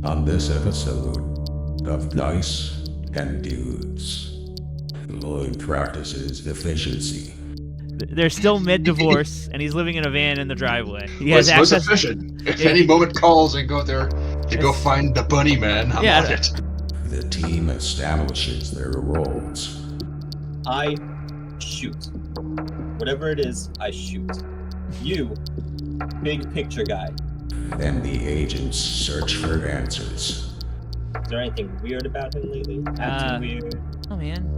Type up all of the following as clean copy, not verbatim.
On this episode of Dice and Dudes, Lloyd practices efficiency. They're still mid-divorce, and he's living in a van in the driveway. He Well, has it's most access. efficient. If Yeah, any moment calls and go there to go find the bunny man, I'm Yeah, on it. The team establishes their roles. I shoot. Whatever it is, I shoot. You, big picture guy. Then the agents search for answers. Is there anything weird about him lately? Acting weird? Oh man,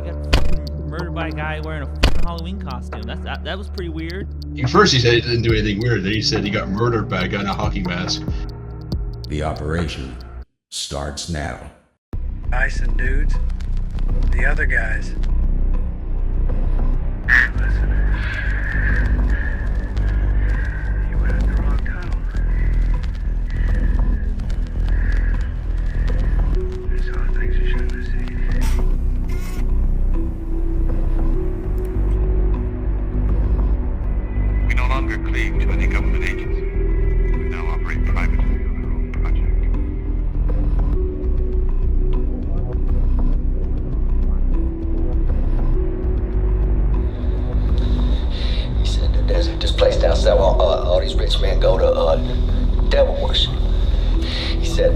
you got fucking murdered by a guy wearing a fucking Halloween costume. That was pretty weird. First he said he didn't do anything weird, then he said he got murdered by a guy in a hockey mask. The operation starts now. Dice and Dudes, the other guys. Listen, you went in the wrong tunnel. You saw things you shouldn't have seen. We no longer cleave to any government agency. We now operate privately on our own project. He said that there's this place down south where all these rich men go to devil worship. He said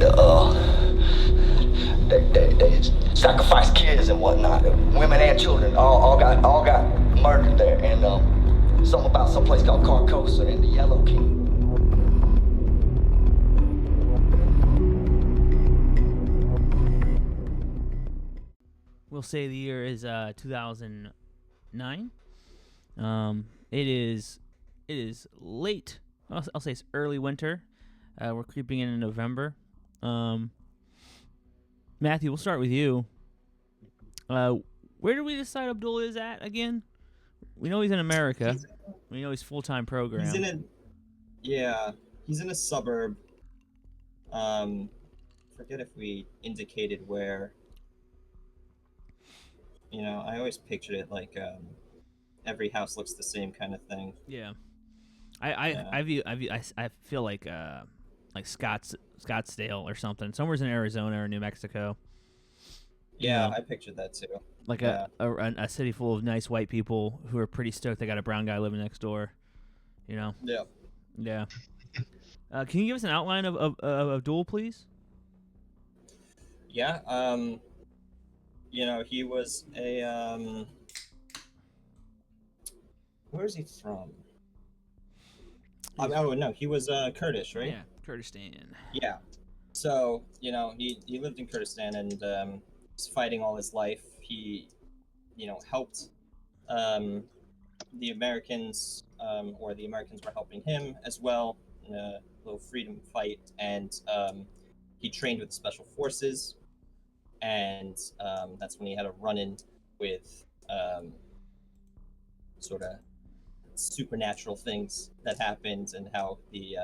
they sacrifice kids and whatnot. Women and children all got murdered there. And something about some place called Carcosa and the Yellow King. We'll say the year is 2009. It is late. I'll say it's early winter. We're creeping in November. Matthew, we'll start with you. Where do we decide Abdul is at again? We know he's in America. We know he's full-time program. He's in a suburb. Forget if we indicated where. You know, I always pictured it like every house looks the same kind of thing. Yeah. I feel like Scottsdale or something. Somewhere's in Arizona or New Mexico. Yeah, Yeah. I pictured that too. Like a city full of nice white people who are pretty stoked they got a brown guy living next door. You know? Yeah. Yeah. Can you give us an outline of Abdul, please? Yeah. You know, he was a where is he from? Oh no, he was Kurdish, right? Yeah, Kurdistan. Yeah. So, you know, he lived in Kurdistan and was fighting all his life. He, you know, helped the Americans, or the Americans were helping him as well in a little freedom fight. And he trained with special forces. And that's when he had a run-in with sort of supernatural things that happened, and how the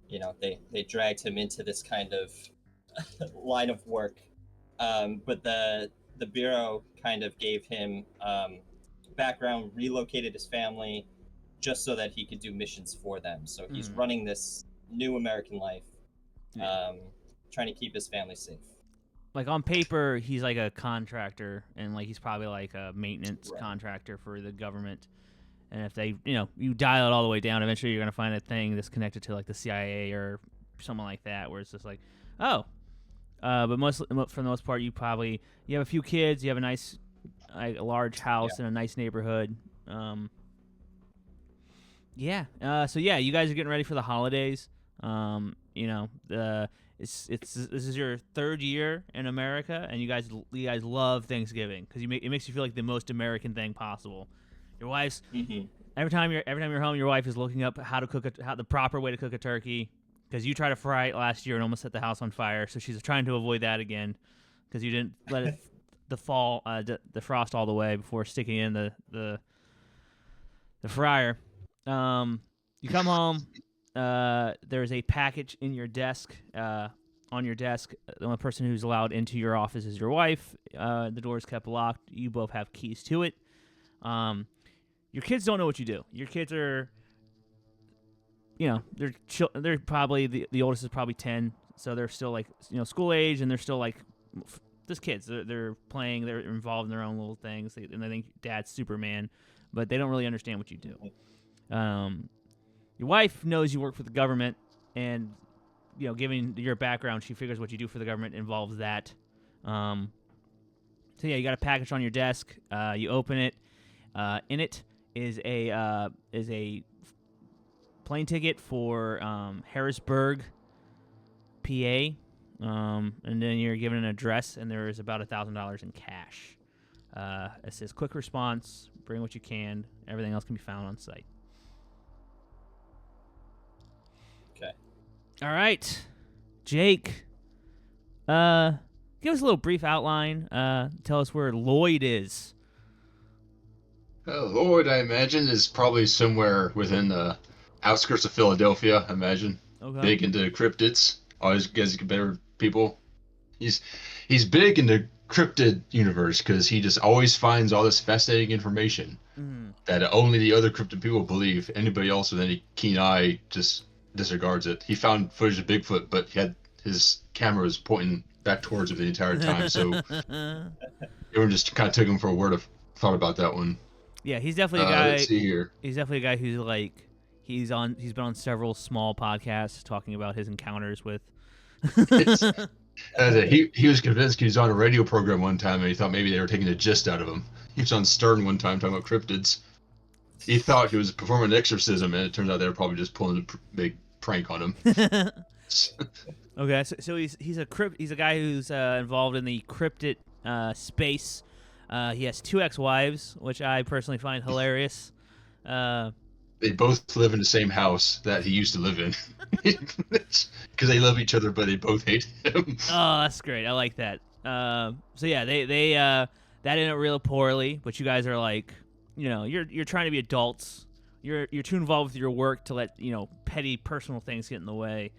you know, they dragged him into this kind of line of work, but the bureau kind of gave him background, relocated his family just so that he could do missions for them. So he's running this new American life, trying to keep his family safe. Like on paper, he's like a contractor, and like he's probably like a maintenance contractor for the government. And if they, you know, you dial it all the way down, eventually you're gonna find a thing that's connected to like the CIA or something like that, where it's just like, oh. But for the most part, you have a few kids, you have a large house in a nice neighborhood. Yeah. So yeah, you guys are getting ready for the holidays. You know, this is your third year in America, and you guys love Thanksgiving because it makes you feel like the most American thing possible. Your wife's every time you're home, your wife is looking up how to cook the proper way to cook a turkey, because you tried to fry it last year and almost set the house on fire. So she's trying to avoid that again because you didn't let it the frost all the way before sticking in the fryer. You come home. There's a package in your desk. On your desk, the only person who's allowed into your office is your wife. The door is kept locked. You both have keys to it. Your kids don't know what you do. Your kids are they're probably the oldest is probably 10, so they're still like school age, and they're still like just kids. They're playing, they're involved in their own little things, and they think Dad's Superman, but they don't really understand what you do. Your wife knows you work for the government, and given your background, she figures what you do for the government involves that. So yeah, you got a package on your desk. You open it. In it is a plane ticket for Harrisburg, PA, and then you're given an address, and there is about $1,000 in cash. It says quick response, bring what you can. Everything else can be found on site. Okay. All right, Jake. Give us a little brief outline. Tell us where Lloyd is. Lloyd, I imagine, is probably somewhere within the outskirts of Philadelphia. I imagine. Okay. Big into cryptids. Always gets better people. He's big in the cryptid universe because he just always finds all this fascinating information that only the other cryptid people believe. Anybody else with any keen eye just disregards it. He found footage of Bigfoot, but he had his camera was pointing back towards him the entire time, so everyone just kind of took him for a word of thought about that one. Yeah, he's definitely a guy. Let's see here. He's definitely a guy who's like he's been on several small podcasts talking about his encounters with. He was convinced he was on a radio program one time, and he thought maybe they were taking the gist out of him. He was on Stern one time talking about cryptids. He thought he was performing an exorcism, and it turns out they were probably just pulling a big prank on him. Okay, so he's a guy who's involved in the cryptid space. He has 2 ex-wives, which I personally find hilarious. They both live in the same house that he used to live in, because they love each other, but they both hate him. Oh, that's great. I like that. So yeah, they that ended up real poorly, but you guys are like, you're trying to be adults. You're too involved with your work to let petty personal things get in the way.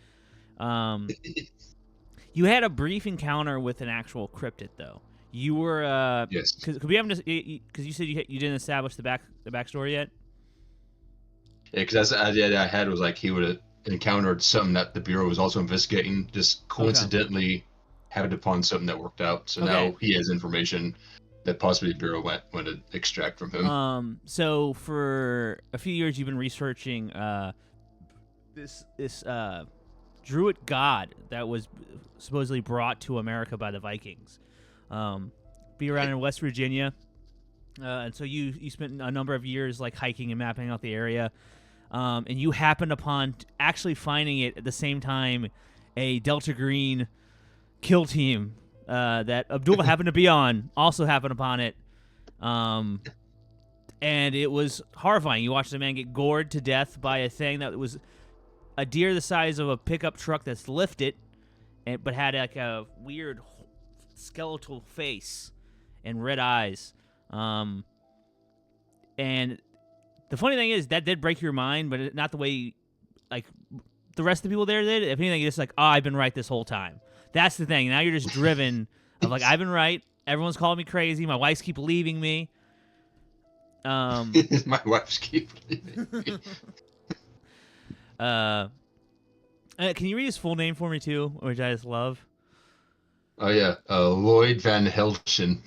You had a brief encounter with an actual cryptid, though. You were yes. Because we haven't because you said you didn't establish the backstory yet. Yeah, because that's the idea I had was like he would have encountered something that the Bureau was also investigating, just coincidentally happened upon something that worked out. So now he has information that possibly the Bureau went to extract from him. So for a few years you've been researching this Druid god that was supposedly brought to America by the Vikings. Be around in West Virginia. And so you spent a number of years like hiking and mapping out the area. And you happened upon actually finding it at the same time a Delta Green kill team that Abdullah happened to be on also happened upon it. And it was horrifying. You watched a man get gored to death by a thing that was a deer the size of a pickup truck that's lifted, but had like a weird skeletal face and red eyes. And the funny thing is that did break your mind, but not the way like the rest of the people there did. If anything, it's like, oh, I've been right this whole time. That's the thing. Now you're just driven of like, I've been right. Everyone's calling me crazy. My wives keep leaving me. My wives keep leaving me. Can you read his full name for me too, which I just love? Oh yeah, Lloyd Van Helschen.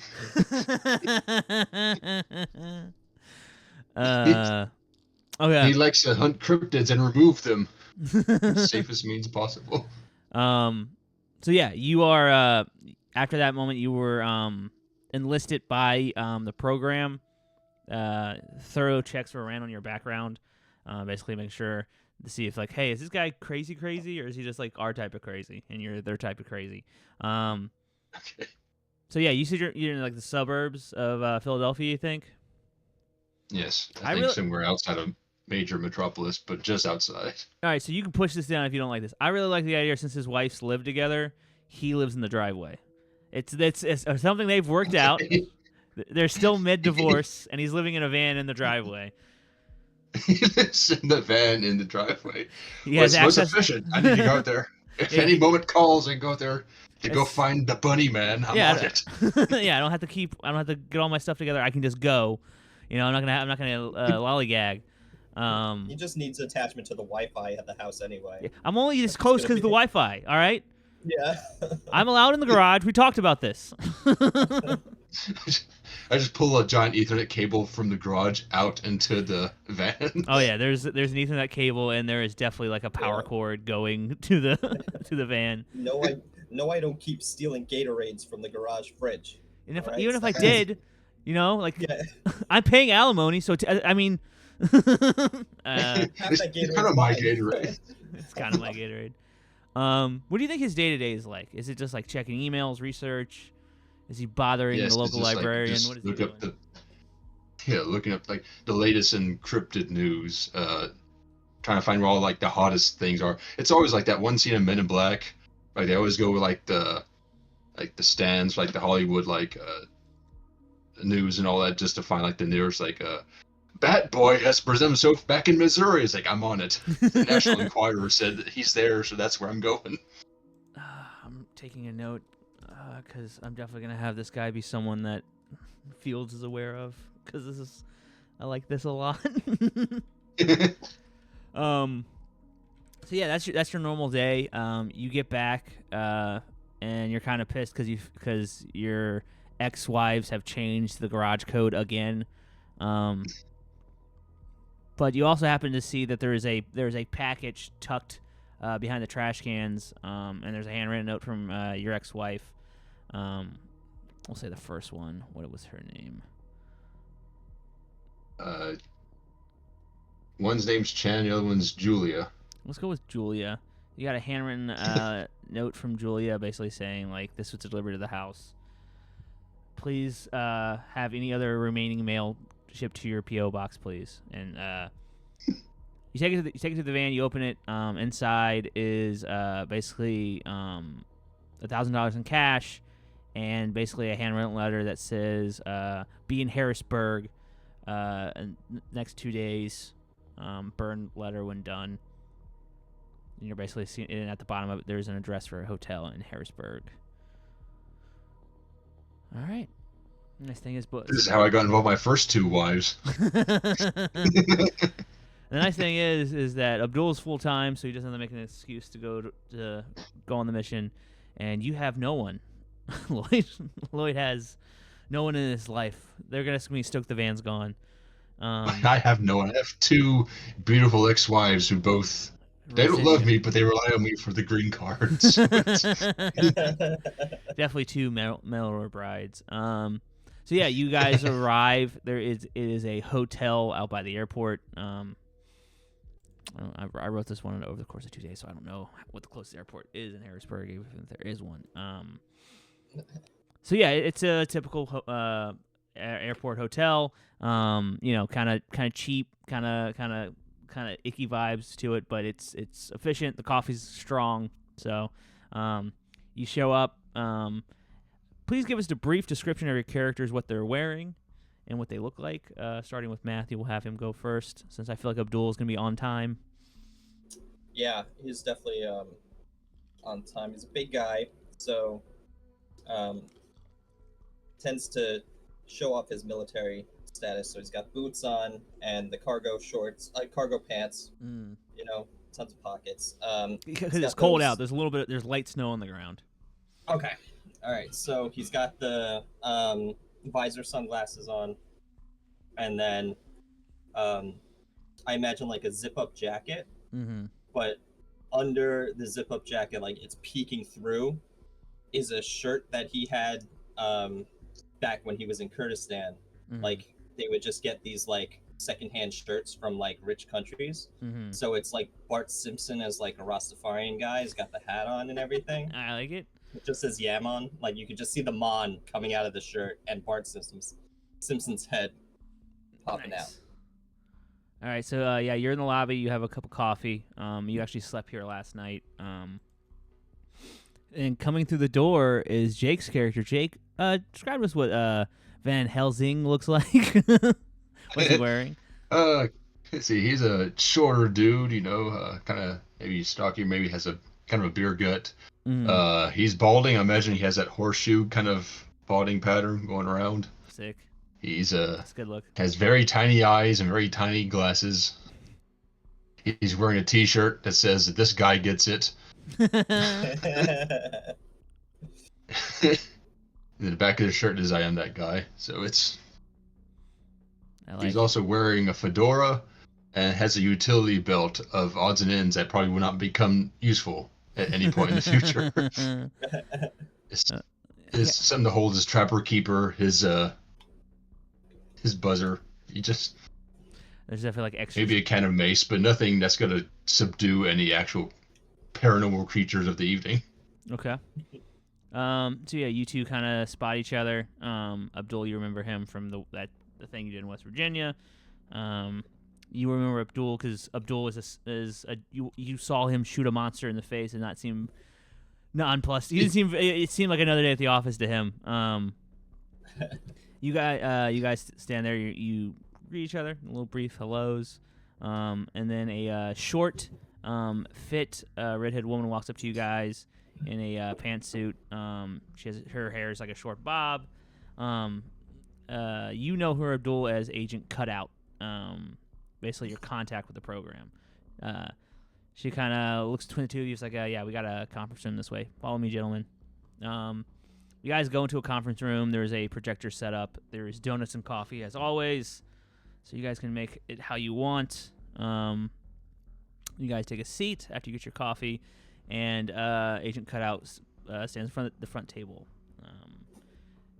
Okay. He likes to hunt cryptids and remove them the safest means possible. So yeah, you are after that moment you were enlisted by the program. Thorough checks were ran on your background, basically making sure to see if like, hey, is this guy crazy, or is he just like our type of crazy and you're their type of crazy? Okay. So yeah, you said you're in like the suburbs of Philadelphia, you think? Yes, I think somewhere outside of major metropolis, but just outside. All right, so you can push this down if you don't like this. I really like the idea since his wives live together, he lives in the driveway. It's something they've worked out. They're still mid-divorce, and he's living in a van in the driveway. He lives in the van in the driveway. He has What's access. efficient? I need to go out there. If any moment calls, I go out there to go find the bunny man. I'm on it. Yeah, I don't have to get all my stuff together. I can just go. I'm not gonna lollygag. He just needs attachment to the Wi-Fi at the house anyway. I'm only this That's close gonna because of the be- Wi-Fi. All right, Yeah. I'm allowed in the garage. We talked about this. I just pull a giant Ethernet cable from the garage out into the van. Oh yeah, there's an Ethernet cable, and there is definitely like a power Yeah. cord going to the to the van. No, I don't keep stealing Gatorades from the garage fridge. And if Alright, even if I so- did, like Yeah. I'm paying alimony, so I mean, Half It's that Gatorade's kind of my mine. Gatorade. it's kind of my Gatorade. What do you think his day to day is like? Is it just like checking emails, research? Is he bothering Yes, the it's local just, like, librarian? just What is he look doing? up looking up like the latest encrypted news. Trying to find where all like the hottest things are. It's always like that one scene in Men in Black. Like they always go with like the stands, like the Hollywood news and all that, just to find like the nearest Bat Boy has presented himself back in Missouri. It's like I'm on it. The National Enquirer said that he's there, so that's where I'm going. I'm taking a note because I'm definitely gonna have this guy be someone that Fields is aware of because I like this a lot. So yeah, that's your normal day. You get back and you're kind of pissed because your ex-wives have changed the garage code again. But you also happen to see that there is a package tucked behind the trash cans, and there's a handwritten note from your ex-wife. We'll say the first one. What was her name? One's name's Chan, the other one's Julia. Let's go with Julia. You got a handwritten note from Julia basically saying, like, this was delivered to the house. Please have any other remaining mail shipped to your P.O. box, please. And you take it to the van, you open it. Inside is basically $1,000 in cash and basically a handwritten letter that says, be in Harrisburg in next 2 days. Burn letter when done. And you're basically seeing, and at the bottom of it, there's an address for a hotel in Harrisburg. All right. Nice thing is, This is how I got involved with my first two wives. The nice thing is that Abdul's full time, so he doesn't have to make an excuse to go on the mission, and you have no one. Lloyd has no one in his life. They're gonna be stoked the van's gone. I have no one. I have two beautiful ex-wives who both they don't love me, but they rely on me for the green cards. Definitely two mail brides. So yeah, you guys arrive. It is a hotel out by the airport. I wrote this one over the course of 2 days, so I don't know what the closest airport is in Harrisburg, even if there is one. So yeah, it's a typical airport hotel. Kind of cheap, kind of icky vibes to it, but it's efficient. The coffee's strong. So you show up. Please give us a brief description of your characters, what they're wearing, and what they look like. Starting with Matthew, we'll have him go first, since I feel like Abdul is going to be on time. Yeah, he's definitely on time. He's a big guy, so tends to show off his military status. So he's got boots on and the cargo shorts, cargo pants. Tons of pockets. Because it's cold out. There's light snow on the ground. Okay. All right. So he's got the visor sunglasses on, and then I imagine like a zip-up jacket. Mm-hmm. But under the zip-up jacket, like it's peeking through, is a shirt that he had back when he was in Kurdistan. Mm-hmm. Like they would just get these like secondhand shirts from like rich countries. Mm-hmm. So it's like Bart Simpson as like a Rastafarian guy. He's got the hat on and everything. I like it. It just says Yamon. Like you could just see the Mon coming out of the shirt and Bart Simpson's head popping out. All right, so yeah, you're in the lobby. You have a cup of coffee. You actually slept here last night. And coming through the door is Jake's character. Jake, describe us what Van Helsing looks like. What's he wearing? Let's see. He's a shorter dude. Kind of maybe stocky. Maybe has a kind of a beer gut. Mm. He's balding. I imagine he has that horseshoe kind of balding pattern going around. Sick. He's That's a good look. has very tiny eyes and very tiny glasses. He's wearing a T-shirt that says "This guy gets it." In the back of the shirt is "I am that guy." So it's. He's also wearing a fedora and has a utility belt of odds and ends that probably will not become useful at any point in the future. It's something to hold his trapper keeper, his buzzer. He just. There's definitely like extra. Maybe a can of mace, but nothing that's gonna subdue any actual paranormal creatures of the evening. Okay. So yeah, you two kind of spot each other. Abdul, you remember him from the thing you did in West Virginia. You remember Abdul because Abdul you saw him shoot a monster in the face and not seem nonplussed. He didn't seem. It seemed like another day at the office to him. You guys stand there. You greet each other, a little brief hellos, and then a short, fit redhead woman walks up to you guys in a pantsuit. She has her hair is like a short bob. You know her, Abdul, as Agent Cutout. Basically your contact with the program. She kind of looks between the two of you. It's like, yeah, we got a conference room this way. Follow me, gentlemen. You guys go into a conference room. There's a projector set up. There is donuts and coffee, as always. So you guys can make it how you want. You guys take a seat after you get your coffee, and Agent Cutout stands in front of the front table.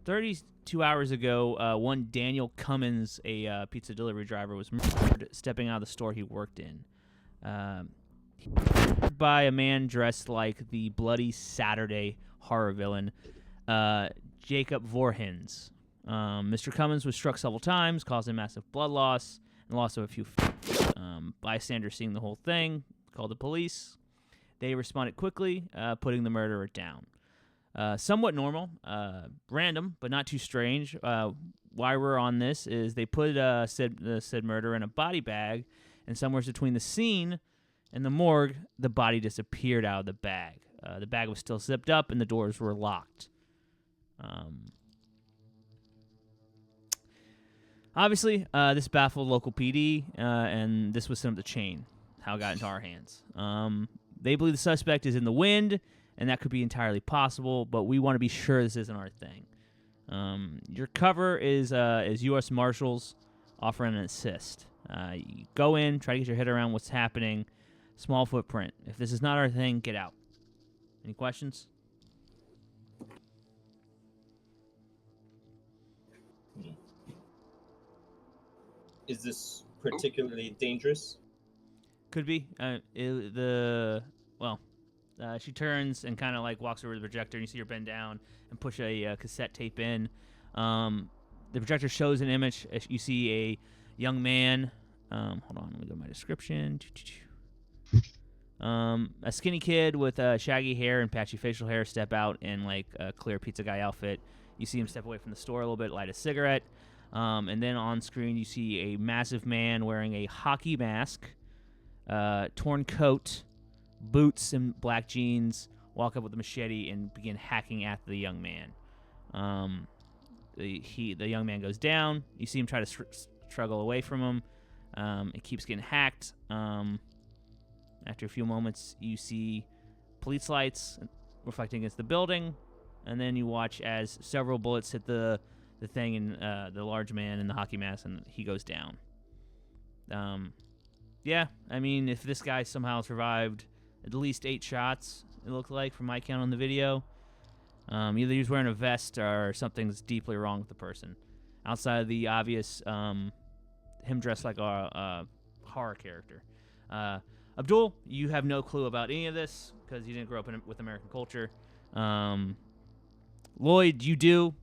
32 hours ago, one Daniel Cummins, a pizza delivery driver, was murdered stepping out of the store he worked in. He was murdered by a man dressed like the Bloody Saturday horror villain, Jacob Voorhins. Mr. Cummins was struck several times, causing massive blood loss and loss of a few bystanders seeing the whole thing called the police. They responded quickly, putting the murderer down. Somewhat normal, random, but not too strange. Why we're on this is they put said murderer in a body bag, and somewhere between the scene and the morgue, the body disappeared out of the bag. The bag was still zipped up, and the doors were locked. Obviously, this baffled local PD, and this was sent up the chain, how it got into our hands. They believe the suspect is in the wind, and that could be entirely possible, but we want to be sure this isn't our thing. Your cover is U.S. Marshals offering an assist. You go in, try to get your head around what's happening. Small footprint. If this is not our thing, get out. Any questions? Is this particularly dangerous? Could be. She turns and kind of like walks over to the projector, and you see her bend down and push a cassette tape in. The projector shows an image. You see a young man. Hold on, let me go to my description. A skinny kid with shaggy hair and patchy facial hair step out in like a clear pizza guy outfit. You see him step away from the store a little bit, light a cigarette. And then on screen, you see a massive man wearing a hockey mask, torn coat, boots, and black jeans, walk up with a machete and begin hacking at the young man. The young man goes down. You see him try to struggle away from him. It keeps getting hacked. After a few moments, you see police lights reflecting against the building, and then you watch as several bullets hit the thing and the large man in the hockey mask, and he goes down. Yeah, I mean, if this guy somehow survived at least 8 shots, it looked like from my count on the video, either he was wearing a vest or something's deeply wrong with the person. Outside of the obvious, him dressed like a horror character. Abdul, you have no clue about any of this because you didn't grow up with American culture. Lloyd, you do.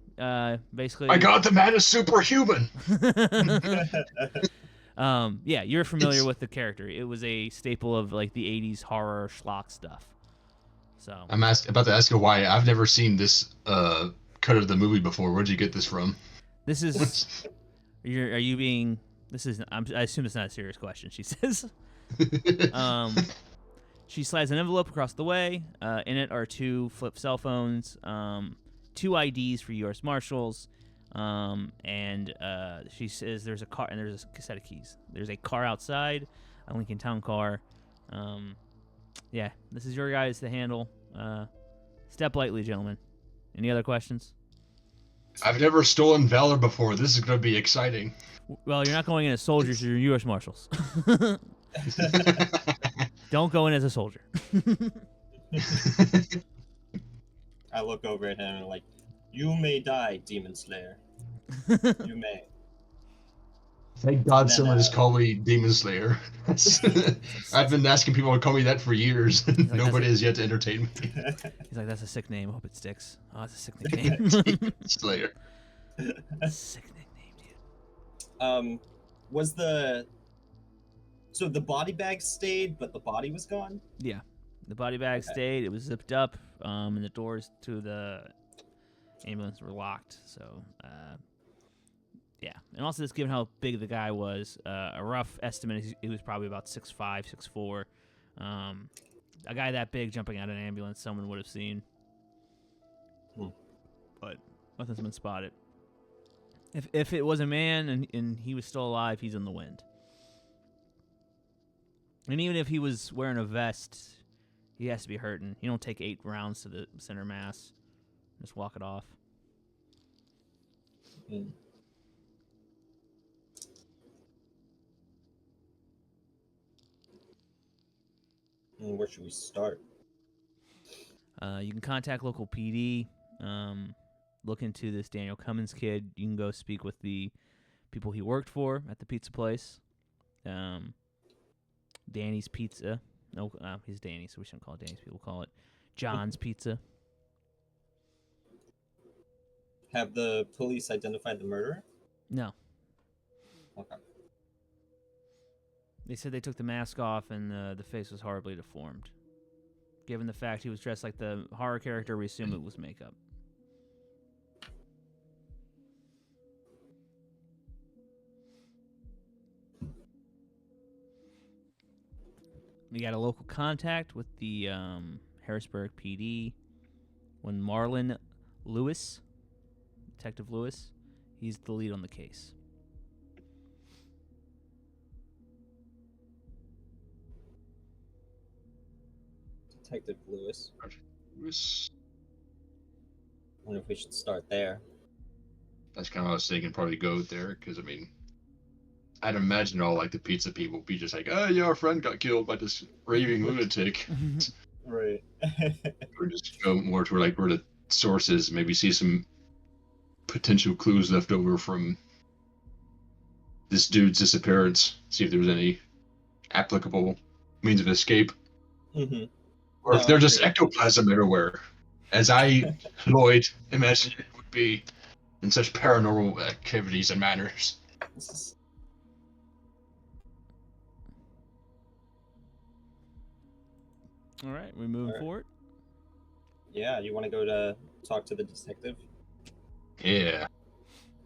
Basically, My God, the man is superhuman. Yeah, you're familiar with the character. It was a staple of like the '80s horror schlock stuff. So I'm about to ask you why. I've never seen this cut of the movie before. Where'd you get this from? This is. Are you being? This is. I assume it's not a serious question. She says. She slides an envelope across the way. In it are 2 flip cell phones, 2 IDs for U.S. Marshals, and she says there's a car and there's a set of keys. There's a car outside. a Lincoln Town Car. Yeah, this is your guys to handle. Step lightly, gentlemen. Any other questions? I've never stolen valor before. This is going to be exciting. Well, you're not going in as soldiers. You're U.S. Marshals. Don't go in as a soldier. I look over at him and I'm like, you may die, Demon Slayer. You may. Thank God And then, someone has called me Demon Slayer. I've been asking people to call me that for years. like, Nobody has yet to entertain me. He's like, that's a sick name. I hope it sticks. Oh, that's a sick nickname. Demon Slayer. Sick nickname, dude. Was so the body bag stayed, but the body was gone? Yeah, the body bag stayed. It was zipped up, and the doors to the ambulance were locked. So, yeah. And also, just given how big the guy was, a rough estimate is he was probably about 6'5", 6'4". A guy that big jumping out of an ambulance, someone would have seen. But nothing's been spotted. If it was a man and he was still alive, he's in the wind. And even if he was wearing a vest, he has to be hurting. You don't take 8 rounds to the center mass. Just walk it off. Where should we start? You can contact local PD. Look into this Daniel Cummins kid. You can go speak with the people he worked for at the pizza place. Danny's Pizza. No, he's Danny, so we shouldn't call it Danny's. People call it John's Pizza. Have the police identified the murderer? No. Okay. They said they took the mask off and the face was horribly deformed. Given the fact he was dressed like the horror character, we assume it was makeup. We got a local contact with the Harrisburg PD. When Marlon Lewis, Detective Lewis, he's the lead on the case. Detective Lewis. Lewis. I wonder if we should start there. That's kind of what I was thinking, probably go there, because, I mean, I'd imagine all, like, the pizza people be just like, oh, yeah, our friend got killed by this raving lunatic. Right. Or just go more to, like, where the source is, maybe see some potential clues left over from this dude's disappearance, see if there was any applicable means of escape. Mm-hmm. Or if they're just ectoplasm everywhere, as I, Lloyd, imagine it would be in such paranormal activities and manners. All right, we moving forward. Yeah, you want to go to talk to the detective? Yeah.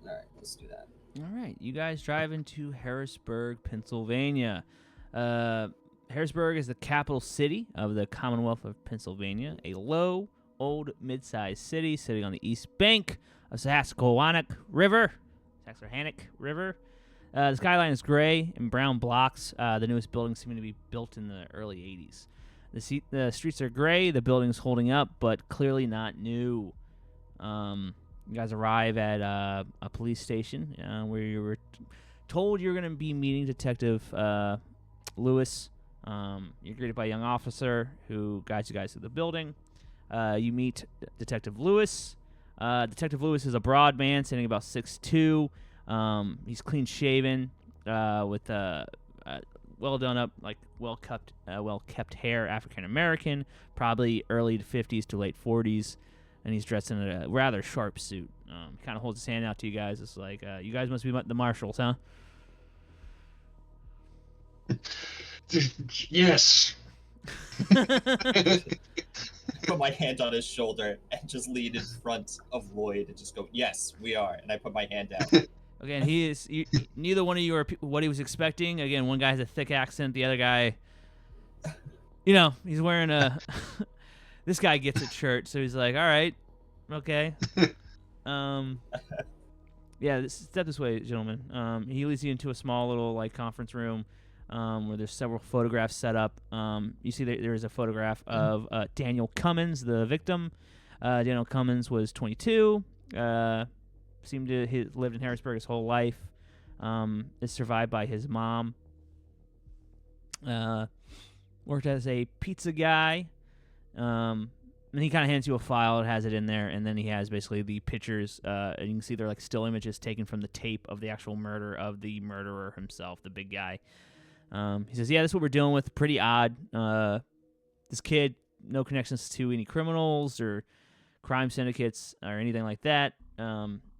All right, let's do that. All right, you guys drive into Harrisburg, Pennsylvania. Harrisburg is the capital city of the Commonwealth of Pennsylvania, a low, old, mid-sized city sitting on the east bank of Susquehannock River. The skyline is gray and brown blocks. The newest buildings seem to be built in the early 80s. The streets are gray, the building's holding up, but clearly not new. You guys arrive at a police station where you were told you're going to be meeting Detective Lewis. You're greeted by a young officer who guides you guys to the building. You meet Detective Lewis. Detective Lewis is a broad man, standing about 6'2". He's clean shaven, with well done up, like well kept hair, African American, probably early 50s to late 40s, and he's dressed in a rather sharp suit. He kind of holds his hand out to you guys. It's like, you guys must be the marshals, huh? Yes. Put my hand on his shoulder and just lean in front of Lloyd and just go, yes, we are. And I put my hand down. Again, neither one of you are what he was expecting. Again, one guy has a thick accent. The other guy, he's wearing a... This guy gets it shirt, so he's like, all right, okay. Yeah, step this way, gentlemen. He leads you into a small little, like, conference room. where there's several photographs set up. You see that there is a photograph of Daniel Cummins, the victim. Daniel Cummins was 22. Seemed to have lived in Harrisburg his whole life. Is survived by his mom. Worked as a pizza guy. And he kind of hands you a file. It has it in there, and then he has basically the pictures. And you can see they're like still images taken from the tape of the actual murder of the murderer himself, the big guy. He says, "Yeah, that's what we're dealing with. Pretty odd. This kid, no connections to any criminals or crime syndicates or anything like that.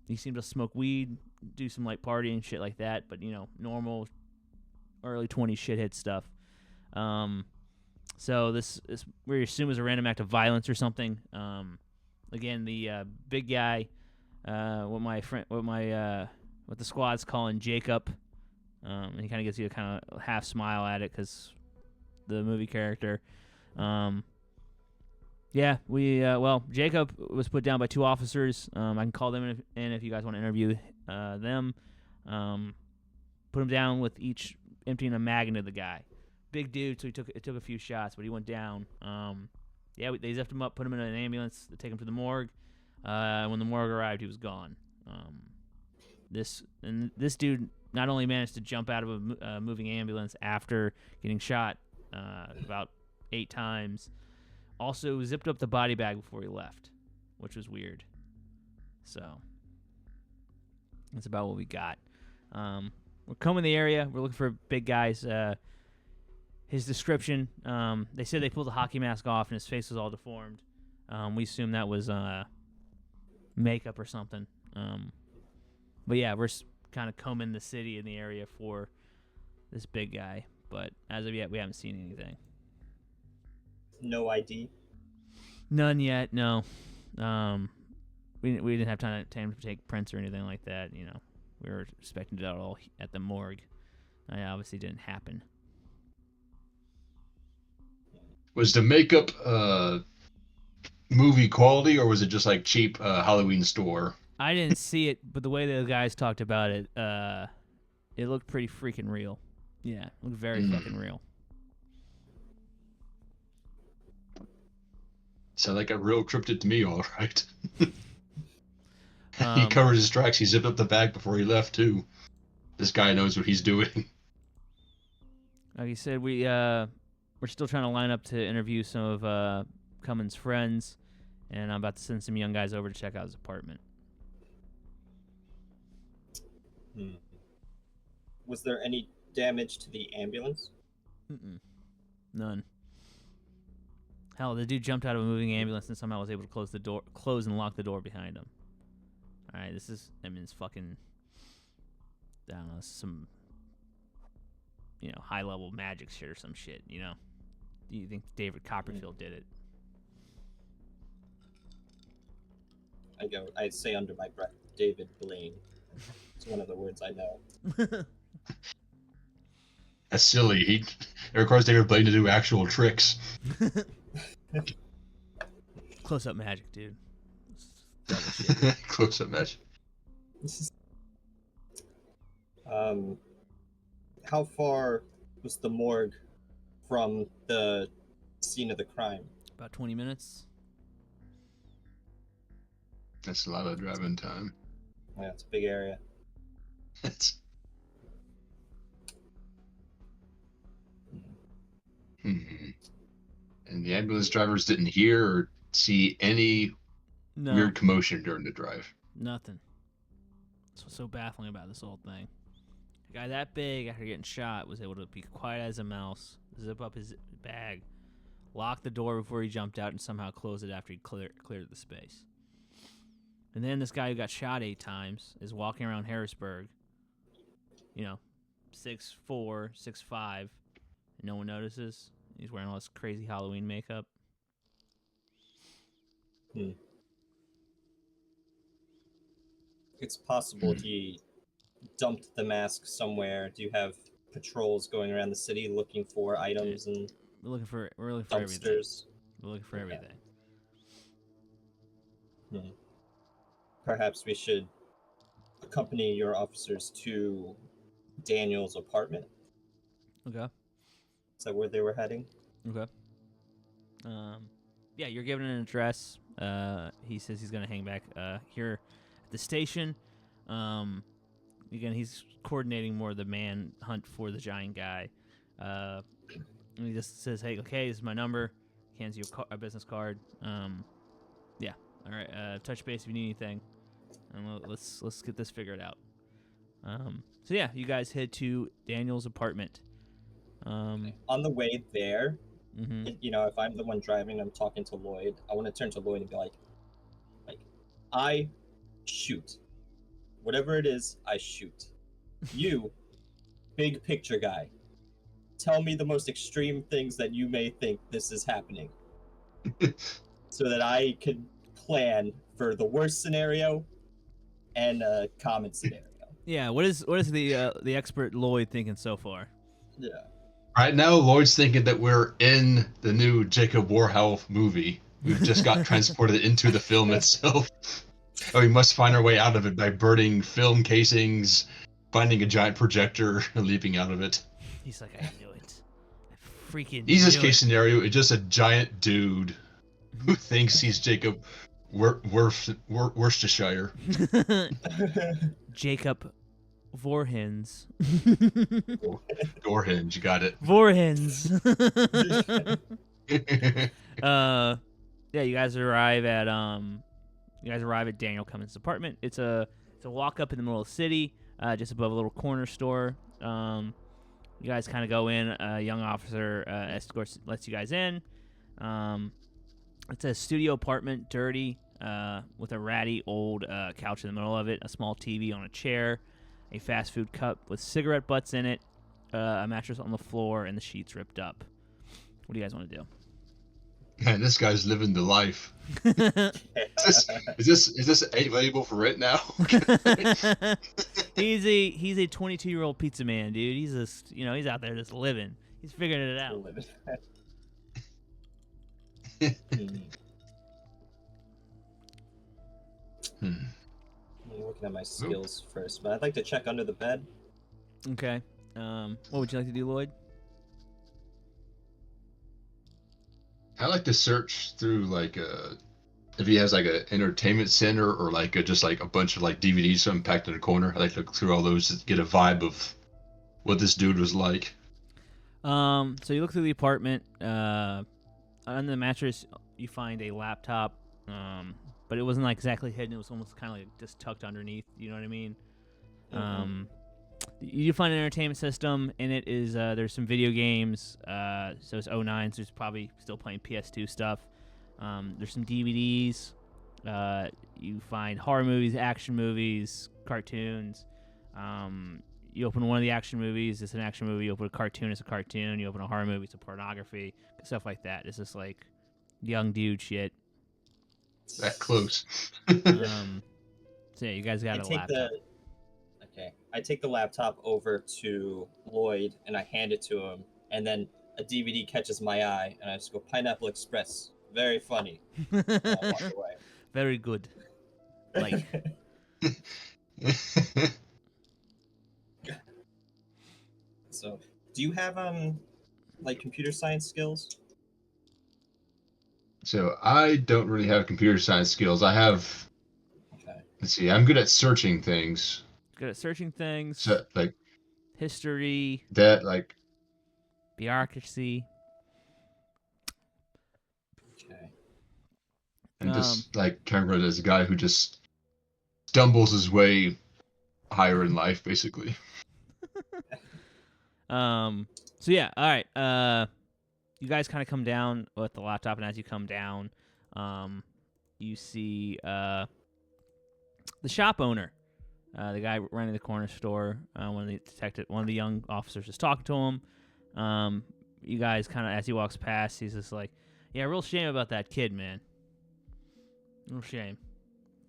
He seemed to smoke weed, do some light partying and shit like that, but normal early 20s shithead stuff. So this is we assume is a random act of violence or something. Again, the big guy, what the squad's calling Jacob, and he kind of gives you a kind of half smile at it because the movie character. Jacob was put down by 2 officers. I can call them in if you guys want to interview them. Put him down with each emptying a mag into the guy. Big dude, so it took a few shots, but he went down. They zipped him up, put him in an ambulance, to take him to the morgue. When the morgue arrived, he was gone. This dude not only managed to jump out of a moving ambulance after getting shot about 8 times, also zipped up the body bag before he left, which was weird. So that's about what we got. We're combing the area. We're looking for big guys. His description, they said they pulled the hockey mask off and his face was all deformed. We assume that was makeup or something. But yeah, we're kind of combing the city in the area for this big guy. But as of yet, we haven't seen anything. No ID? None yet, no. We didn't have time to take prints or anything like that. We were expecting to do it all at the morgue. That obviously didn't happen. Was the makeup movie quality, or was it just like cheap Halloween store? I didn't see it, but the way the guys talked about it, it looked pretty freaking real. Yeah, it looked very fucking real. Sound like a real cryptid to me, all right. He covered his tracks. He zipped up the bag before he left too. This guy knows what he's doing. Like you said, we're still trying to line up to interview some of Cummins' friends, and I'm about to send some young guys over to check out his apartment. Was there any damage to the ambulance? None. Hell, the dude jumped out of a moving ambulance and somehow was able to close and lock the door behind him. All right, it's fucking, I don't know, some, high-level magic shit or some shit, Do you think David Copperfield did it? I say under my breath, David Blaine. It's one of the words I know. That's silly. It requires David Blaine to do actual tricks. Close-up magic, dude. Close-up magic. How far was the morgue from the scene of the crime? About 20 minutes. That's a lot of driving time. Yeah, it's a big area. And the ambulance drivers didn't hear or see any weird commotion during the drive. Nothing. That's what's so baffling about this whole thing. A guy that big, after getting shot, was able to be quiet as a mouse, zip up his bag, lock the door before he jumped out, and somehow close it after he cleared the space. And then this guy who got shot 8 times is walking around Harrisburg, 6'4", 6'5", and no one notices. He's wearing all this crazy Halloween makeup. It's possible he dumped the mask somewhere. Do you have patrols going around the city looking for items and We're looking for everything. dumpsters? We're looking for everything. Perhaps we should accompany your officers to Daniel's apartment. Okay. Is that where they were heading? Okay. Yeah, you're given an address. He says he's gonna hang back here at the station. Again, he's coordinating more of the manhunt for the giant guy. And he just says, "Hey, okay, this is my number." Hands you a business card. Yeah. All right. Touch base if you need anything. And let's get this figured out. So yeah, you guys head to Daniel's apartment. On the way there, Mm-hmm. if I'm the one driving, I'm talking to Lloyd. I want to turn to Lloyd and be like, I shoot. Whatever it is, I shoot. You, big picture guy, tell me the most extreme things that you may think this is happening, so that I could plan for the worst scenario and a common scenario. Yeah. What is the expert Lloyd thinking so far? Yeah. Right now, Lloyd's thinking that we're in the new Jacob Warhouse movie. We've just got transported into the film itself. Oh, we must find our way out of it by burning film casings, finding a giant projector, and leaping out of it. He's like, I knew it. I freaking Easiest knew case it. scenario is just a giant dude who thinks he's Jacob Worcestershire. Jacob Vorhins. Gorhinge, you got it. Vorhins. Yeah, you guys arrive at Daniel Cummins' apartment. It's a walk up in the middle of the city, just above a little corner store. You guys kind of go in. A young officer escorts lets you guys in. It's a studio apartment, dirty, with a ratty old couch in the middle of it, a small TV on a chair, a fast food cup with cigarette butts in it, a mattress on the floor, and the sheets ripped up. What do you guys want to do? Man, this guy's living the life. Is this available for rent now? He's a 22-year-old pizza man, dude. He's just he's out there just living. He's figuring it out. I'm looking at my skills first, but I'd like to check under the bed. Okay. What would you like to do, Lloyd? I like to search through if he has like an entertainment center or just a bunch of DVDs packed in a corner. I like to look through all those to get a vibe of what this dude was like. So you look through the apartment. On the mattress, you find a laptop. But it wasn't exactly hidden. It was almost kind of just tucked underneath. You know what I mean? Mm-hmm. You do find an entertainment system. In it is there's some video games. So it's 09, so there's probably still playing PS2 stuff. There's some DVDs. You find horror movies, action movies, cartoons. You open one of the action movies, it's an action movie. You open a cartoon, it's a cartoon. You open a horror movie, it's a pornography, stuff like that. It's just young dude shit. That close. So yeah, you guys got a laptop. I take the laptop over to Lloyd and I hand it to him, and then a DVD catches my eye, and I just go, Pineapple Express, very funny. And I walk away. Very good. So, do you have computer science skills? So I don't really have computer science skills. I have. Okay. Let's see. I'm good at searching things. Good at searching things. So history. That bureaucracy. Okay. And just Cameron is a guy who just stumbles his way higher in life, basically. So yeah, all right. You guys kind of come down with the laptop, and as you come down, you see the shop owner, the guy running the corner store. One of the young officers is talking to him. You guys kind of, as he walks past, he's just like, "Yeah, real shame about that kid, man. Real shame."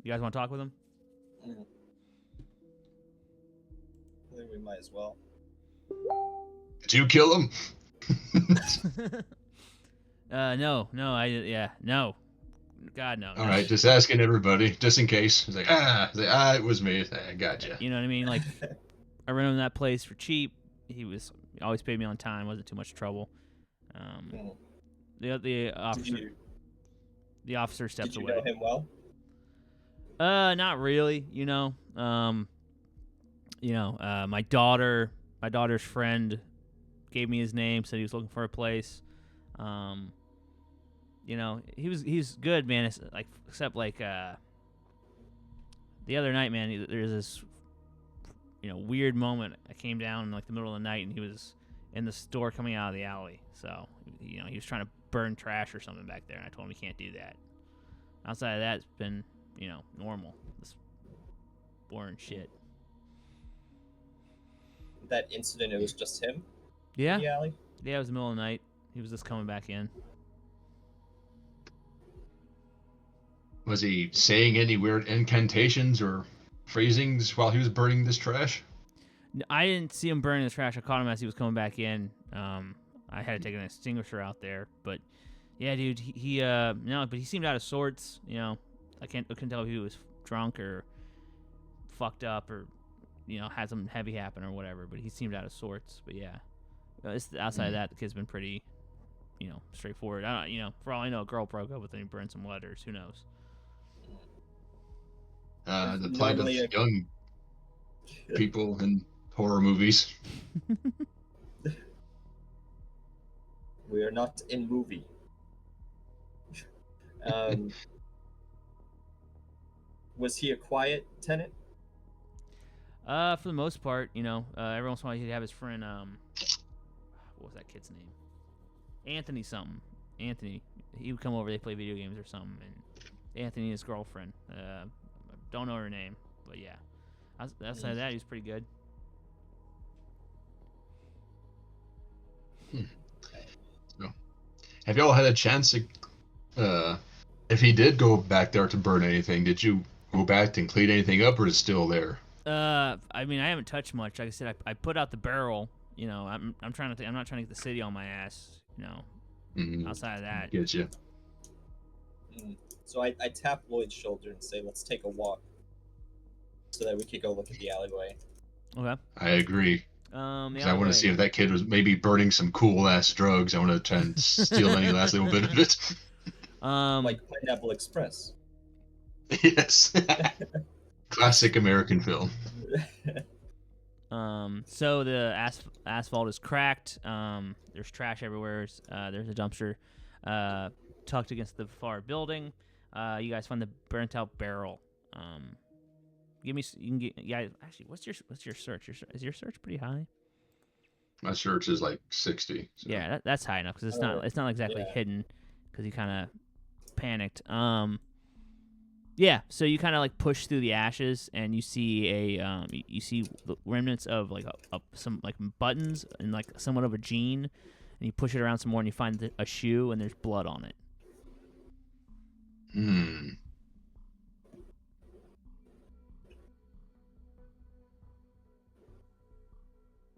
You guys want to talk with him? I think we might as well. Did you kill him? No. God, no. All right, just asking everybody, just in case. He's like, it was me. I gotcha. You know what I mean? I rented him that place for cheap. He was He always paid me on time. Wasn't too much trouble. Mm. The Did officer you, the officer steps did you away. know him well? Not really. My daughter's friend gave me his name. Said he was looking for a place. He's good, man. It's like except like the other night, man. There's this weird moment. I came down in like the middle of the night, and he was in the store coming out of the alley. So he was trying to burn trash or something back there, and I told him he can't do that. Outside of that, it's been normal. This boring shit. That incident, it was just him Yeah, in the alley? yeah. It was the middle of the night. He was just coming back in. Was he saying any weird incantations or phrasings while he was burning this trash? I didn't see him burning the trash. I caught him as he was coming back in. I had to take an extinguisher out there, but yeah, dude, but he seemed out of sorts. I couldn't tell if he was drunk or fucked up or had something heavy happen or whatever. But he seemed out of sorts. But yeah, outside of that, the kid's been pretty, straightforward. I don't, for all I know, a girl broke up with him and burned some letters. Who knows? The plight of Normally young people in horror movies. We are not in movie. Was he a quiet tenant? For the most part, every once in a while he'd have his friend, what was that kid's name? Anthony something. Anthony. He would come over, they play video games or something, and Anthony and his girlfriend. Don't know her name, but yeah. Outside of that, he was pretty good. So, have y'all had a chance to, if he did go back there to burn anything, did you go back and clean anything up, or is it still there? I mean, I haven't touched much. Like I said, I put out the barrel. I'm not trying to get the city on my ass. Outside of that, Get you. So I tap Lloyd's shoulder and say, "Let's take a walk," so that we could go look at the alleyway. Okay. I agree. The 'Cause I want to see if that kid was maybe burning some cool ass drugs. I want to try and steal any last little bit of it. Like Pineapple Express. Yes. Classic American film. So the asphalt is cracked. There's trash everywhere. There's a dumpster tucked against the far building. You guys find the burnt out barrel. You can get Actually, what's your search? Is your search pretty high? My search is like 60. So. Yeah, that's high enough because it's not exactly hidden because you kind of panicked. Yeah, so you kind of like push through the ashes and you see you see the remnants of like some like buttons and like somewhat of a jean, and you push it around some more and you find a shoe and there's blood on it.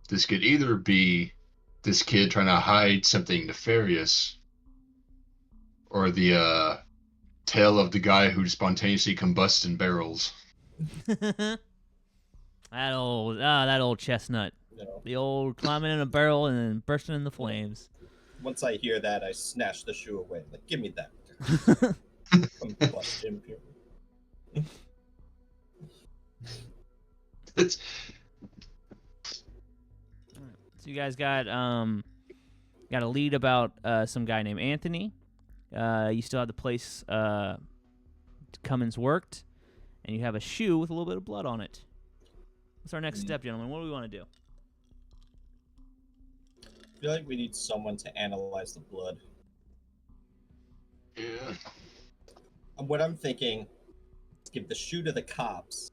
This could either be this kid trying to hide something nefarious, or the tale of the guy who spontaneously combusts in barrels. that old chestnut. The old climbing in a barrel and then bursting in the flames. Once I hear that, I snatch the shoe away. Like, give me that. Combustion period. It's So you guys got a lead about some guy named Anthony. You still have the place Cummins worked, and you have a shoe with a little bit of blood on it. What's our next step, gentlemen? What do we want to do? I feel like we need someone to analyze the blood. yeah. What I'm thinking is give the shoe to the cops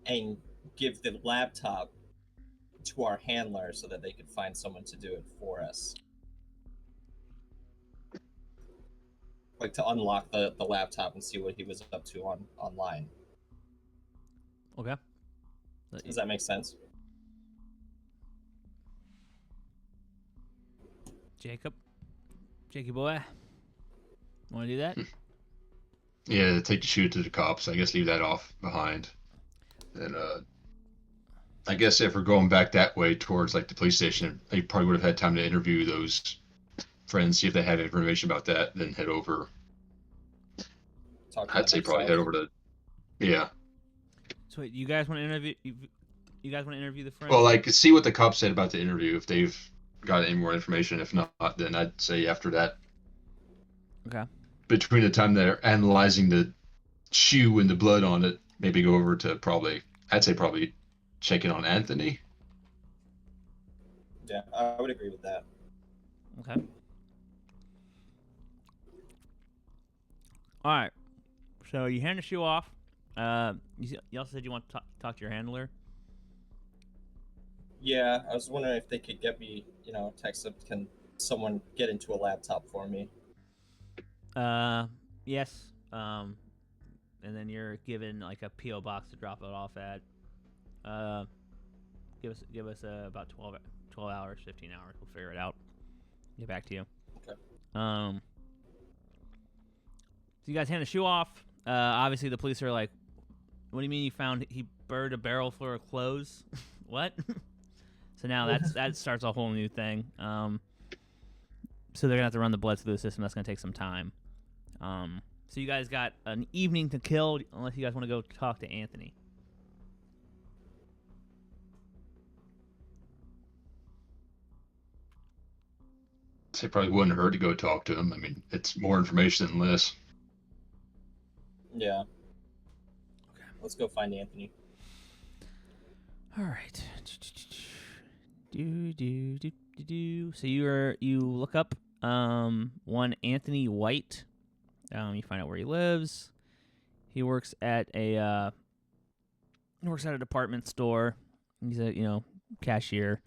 and give the laptop to our handler so that they could find someone to do it for us. Like to unlock the laptop and see what he was up to online. Okay. Does that make sense? Jakey boy, want to do that? Yeah, take the shoe to the cops. I guess leave that off behind. And I guess if we're going back that way towards like the police station, they probably would have had time to interview those friends, see if they had information about that, then head over. Talk to I'd them say probably head yourself. over to, yeah. So wait, you guys want to interview? You guys want to interview the friends? Well, like see what the cops said about the interview. If they've got any more information, if not, then I'd say after that, Okay. between the time they're analyzing the shoe and the blood on it, maybe go over to I'd say probably check in on Anthony. Yeah, I would agree with that. Okay. All right. So you hand the shoe off. You also said you want to talk to your handler. Yeah, I was wondering if they could get me, text up. Can someone get into a laptop for me? Yes. And then you're given like a PO box to drop it off at. Give us about 12 hours, 15 hours. We'll figure it out. Get back to you. Okay. So you guys hand the shoe off. Obviously the police are like, "What do you mean he burned a barrel full of clothes?" What? So now that starts a whole new thing. So they're gonna have to run the blood through the system. That's gonna take some time. So you guys got an evening to kill, unless you guys want to go talk to Anthony. It probably wouldn't hurt to go talk to him. I mean, it's more information than less. Yeah. Okay. Let's go find Anthony. All right. So you look up one Anthony White. You find out where he lives. He works at a department store. He's a cashier.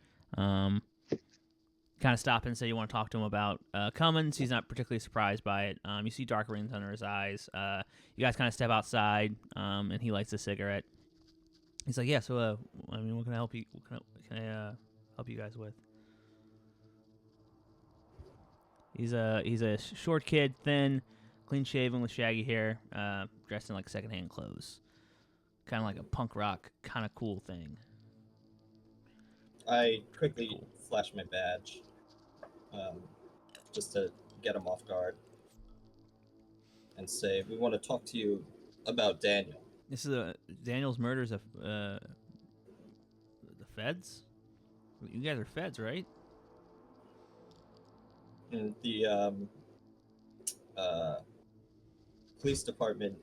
Kind of stop and say you want to talk to him about Cummins. He's not particularly surprised by it. You see dark rings under his eyes. You guys kind of step outside, and he lights a cigarette. He's like, "Yeah, so what can I help you? What can I help you guys with?" He's a short kid, thin, clean shaven with shaggy hair, dressed in like secondhand clothes, kind of like a punk rock kind of cool thing. I quickly flash my badge, just to get him off guard, and say, "We want to talk to you about Daniel." This is Daniel's murders of the feds. You guys are feds, right? And the police department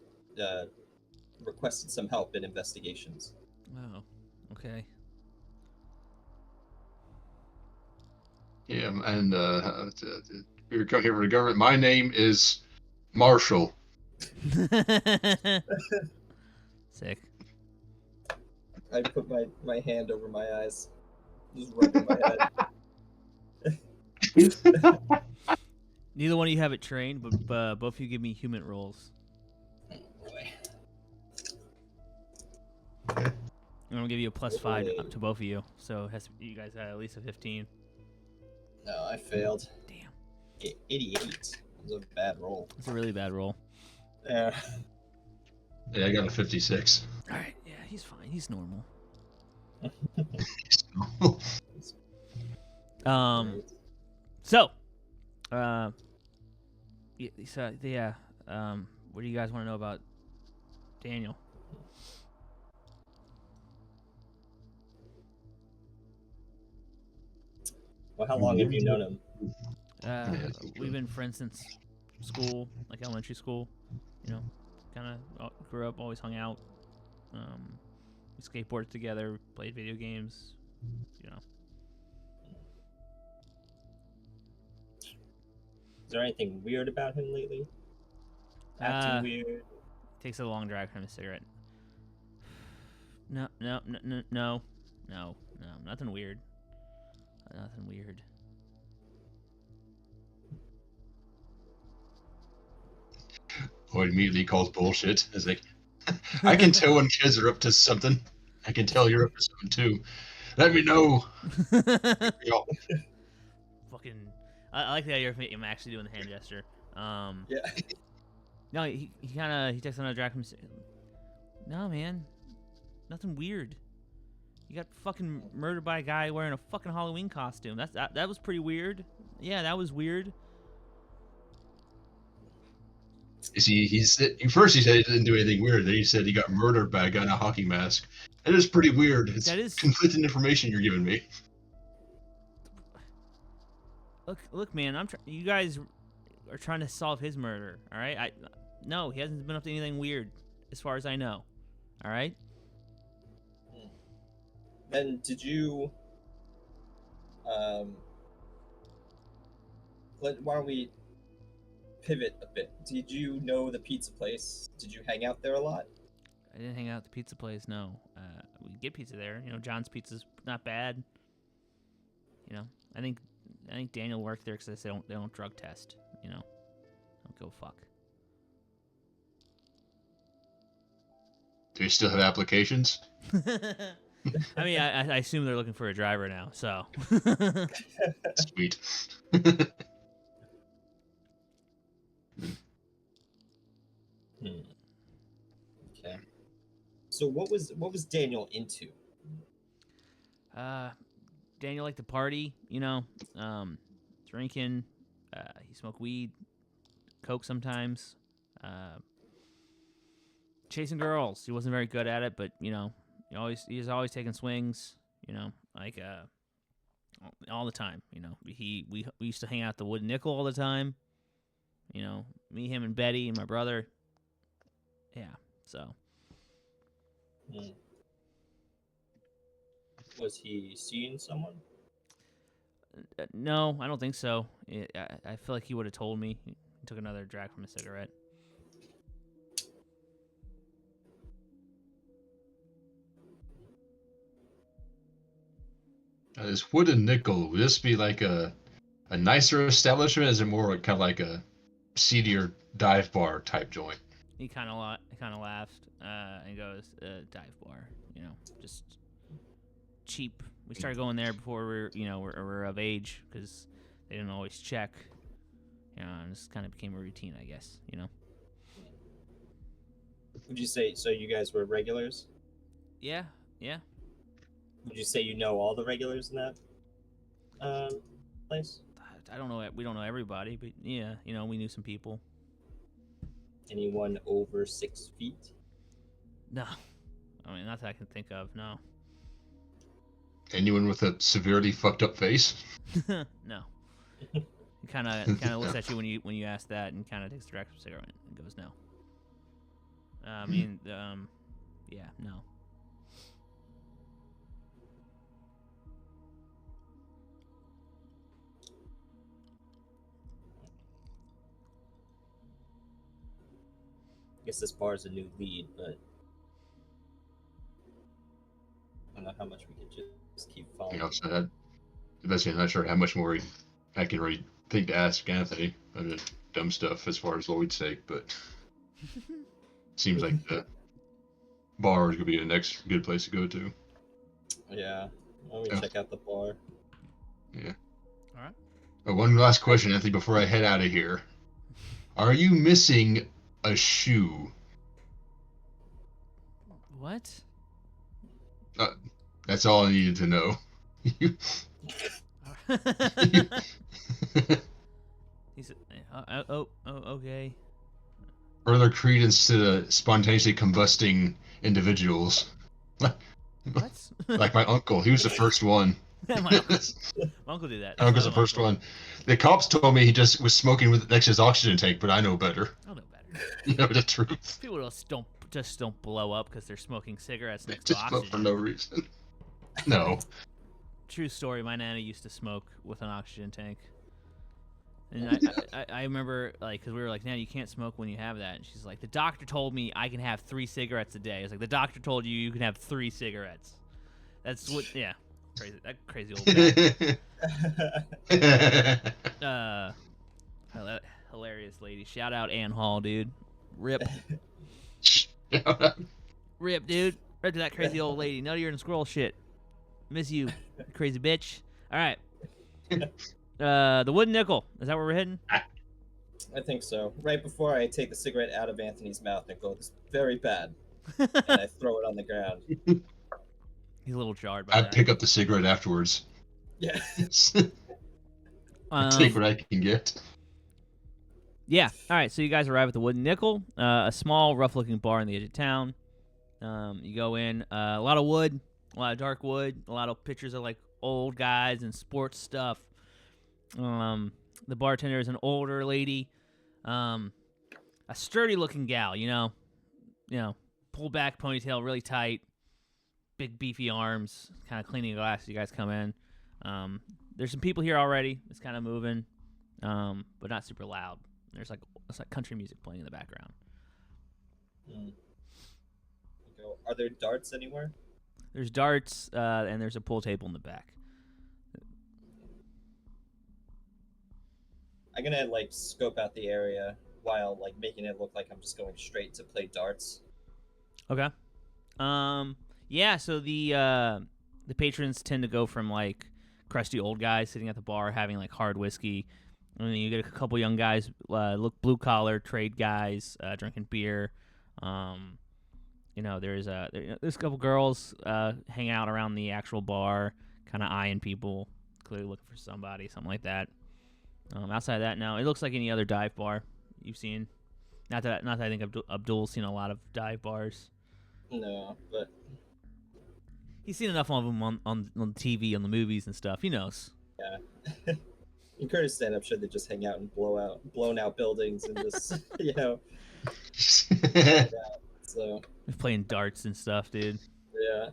requested some help in investigations. Oh, okay. Yeah, and you're coming here for the government. My name is Marshall. Sick. I put my hand over my eyes, just rubbing my head. Neither one of you have it trained, but both of you give me human rolls. I'm gonna give you a +5 to both of you, so you guys have at least a 15. No, I failed. Damn. 88. It was a bad roll. It's a really bad roll. Yeah. Yeah, I got a 56. All right. Yeah, he's fine. He's normal. So, what do you guys want to know about Daniel? Well, how long have you known him? We've been friends since school, like elementary school. Kind of grew up, always hung out. We skateboarded together, played video games. Is there anything weird about him lately? Acting weird? Takes a long drag from a cigarette. No, nothing weird. Nothing weird. Boy, immediately calls bullshit. It's like, I can tell when kids are up to something. I can tell you're up to something too. Let me know. Fucking, I like the idea of him actually doing the hand gesture. Yeah. No, he takes another drag from. No, man, nothing weird. You got fucking murdered by a guy wearing a fucking Halloween costume. That was pretty weird. Yeah, that was weird. He said first he said he didn't do anything weird. Then he said he got murdered by a guy in a hockey mask. It is pretty weird. It's That is- conflicting information you're giving me. Look, man. You guys are trying to solve his murder. All right. No, he hasn't been up to anything weird, as far as I know. All right. Then did you? Why don't we pivot a bit? Did you know the pizza place? Did you hang out there a lot? I didn't hang out at the pizza place. No. We get pizza there. You know, John's Pizza's not bad. You know, I think Daniel worked there because they don't drug test. You know, don't go fuck. Do you still have applications? I mean, I assume they're looking for a driver now. So. Sweet. Okay. So what was Daniel into? Daniel liked to party. You know, drinking. He smoked weed, coke sometimes. Chasing girls. He wasn't very good at it, but you know, he was always taking swings. You know, like all the time. You know, we used to hang out at the Wooden Nickel all the time. You know, me, him, and Betty, and my brother. Yeah. So. Was he seeing someone? No, I don't think so. I feel like he would have told me. He took another drag from a cigarette. This Wooden Nickel, would this be like a nicer establishment? Is it more kind of like a seedier dive bar type joint? He kind of laughed and goes, "Dive bar, you know, just cheap." We started going there before we're of age because they didn't always check. You know, and this kind of became a routine, I guess. You know. Would you say so? You guys were regulars? Yeah. Would you say you know all the regulars in that place? I don't know. We don't know everybody, but yeah, you know, we knew some people. Anyone over 6 feet? No, I mean not that I can think of. No. Anyone with a severely fucked up face? No. He kind of looks at you when you ask that, and kind of takes a drag from a cigarette and goes, "No." I mean, yeah, no. I guess this bar is a new lead, but I don't know how much we could just keep following. You know, so I'm not sure how much more I can really think to ask Anthony. I mean, dumb stuff as far as Lloyd's sake, but seems like the bar is gonna be the next good place to go to. Yeah, let me Yeah. check out the bar. Yeah. All right. One last question, Anthony, before I head out of here. Are you missing a shoe? What? That's all I needed to know. He said, okay. Further credence to the spontaneously combusting individuals. What? Like my uncle, he was the first one. my uncle did that. My uncle's the first one. The cops told me he just was smoking next to his oxygen tank, but I know better. I know better. You know the truth. People just don't blow up because they're smoking cigarettes next to Just smoke oxygen. for no reason. No. True story. My nana used to smoke with an oxygen tank, and I remember because we were like, "Nana, you can't smoke when you have that." And she's like, "The doctor told me I can have 3 cigarettes a day." It's like the doctor told you can have 3 cigarettes. That's what. Yeah. Crazy. That crazy old guy. Hilarious lady. Shout out Ann Hall, dude. Rip. Rip, dude. Rip to that crazy old lady. None of your squirrel shit. Miss you, crazy bitch. All right. The Wooden Nickel. Is that where we're heading? I think so. Right before I take the cigarette out of Anthony's mouth and go, "This is very bad," and I throw it on the ground. He's a little jarred by I that. pick up the cigarette afterwards. Yeah. Take what I can get. Yeah. All right. So you guys arrive at the Wooden Nickel, a small, rough-looking bar on the edge of town. You go in, a lot of wood, a lot of dark wood, a lot of pictures of like old guys and sports stuff. The bartender is an older lady, a sturdy-looking gal. Pull back ponytail, really tight, big beefy arms, kind of cleaning glass as you guys come in. There's some people here already. It's kind of moving, but not super loud. There's like country music playing in the background. Are there darts anywhere? There's darts, and there's a pool table in the back. I'm gonna like scope out the area while like making it look like I'm just going straight to play darts. Okay. Yeah. So the patrons tend to go from like crusty old guys sitting at the bar having like hard whiskey, and then you get a couple young guys, look blue collar trade guys, drinking beer. There's a couple girls hanging out around the actual bar, kind of eyeing people, clearly looking for somebody, something like that. Outside of that, now it looks like any other dive bar you've seen. Not that I think Abdul's seen a lot of dive bars. No, but He's seen enough of them on TV, on the movies and stuff. He knows. yeah. In Kurdistan, I'm sure they just hang out in blown out buildings and just hang out. So They're playing darts and stuff, dude. yeah.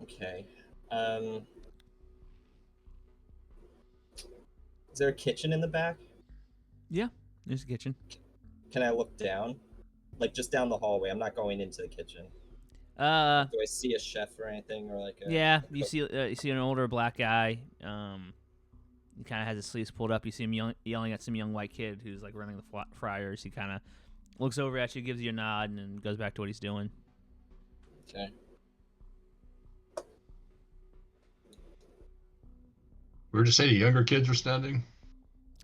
Okay. Is there a kitchen in the back? Yeah, there's a kitchen. Can I look down? Like just down the hallway. I'm not going into the kitchen. Do I see a chef or anything, or like? Yeah, you see an older black guy. He kind of has his sleeves pulled up. You see him yelling at some young white kid who's like running the fryers. He kind of looks over at you, gives you a nod, and then goes back to what he's doing. Okay. Where did you say the younger kids were standing?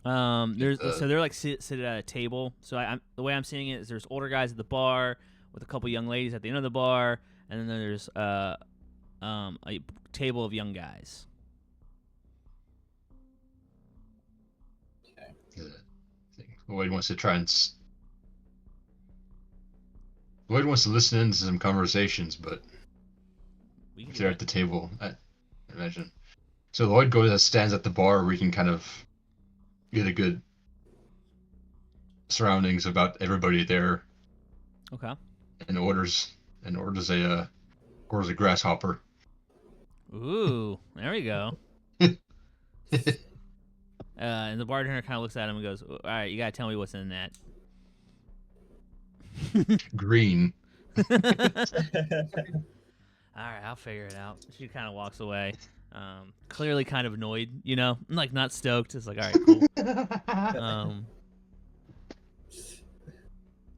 So they're like sit at a table. So the way I'm seeing it is there's older guys at the bar with a couple young ladies at the end of the bar, and then there's a table of young guys. Okay. Lloyd wants to try and. Lloyd wants to listen into some conversations, but if they're at the table, I imagine. So Lloyd stands at the bar where he can kind of get a good surroundings about everybody there. Okay. And orders a grasshopper. Ooh, there we go. And the bartender kind of looks at him and goes, "All right, you gotta tell me what's in that." Green. All right, I'll figure it out. She kind of walks away, clearly kind of annoyed, like not stoked. It's like, all right, cool.